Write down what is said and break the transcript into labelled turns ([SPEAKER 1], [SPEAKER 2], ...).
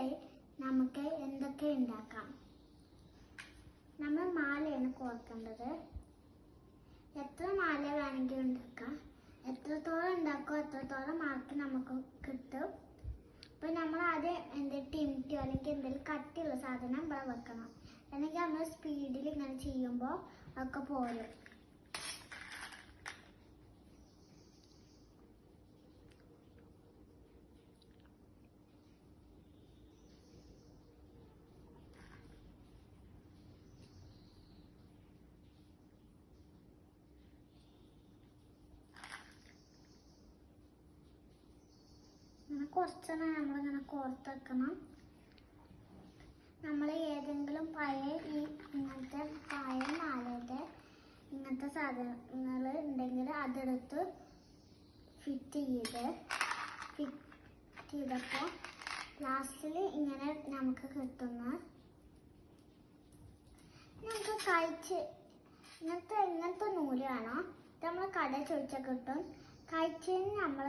[SPEAKER 1] ഈസിയായി നമുക്ക് എന്തൊക്കെ ഉണ്ടാക്കാം. നമ്മൾ മാലയാണ് കോർക്കേണ്ടത്. എത്ര മാല വേണമെങ്കിലും ഉണ്ടാക്കാം. എത്രത്തോളം ഉണ്ടാക്കോ അത്രത്തോളം മാർക്ക് നമുക്ക് കിട്ടും. അപ്പോൾ നമ്മൾ ആദ്യം ടിൻറ്റോ അല്ലെങ്കിൽ എന്തെങ്കിലും കട്ടിയുള്ള സാധനം ഇവിടെ വെക്കണം. അല്ലെങ്കിൽ നമ്മൾ സ്പീഡിൽ ഇങ്ങനെ ചെയ്യുമ്പോൾ ഒക്കെ പോരും. കുറച്ചെണ്ണം നമ്മളിങ്ങനെ കോർത്ത് വെക്കണം. നമ്മൾ ഏതെങ്കിലും പഴയ ഇങ്ങനത്തെ പഴയ മാലയുടെ ഇങ്ങനത്തെ സാധനങ്ങൾ ഉണ്ടെങ്കിൽ അതെടുത്ത് ഫിറ്റ് ചെയ്തപ്പോൾ ലാസ്റ്റിൽ ഇങ്ങനെ നമുക്ക് കിട്ടുന്ന നമുക്ക് കഴിച്ച് ഇങ്ങനത്തെ നൂല് വേണം. ഇത് നമ്മൾ കടയിൽ ചോദിച്ചാൽ കിട്ടും. കഴിച്ചതിന് നമ്മൾ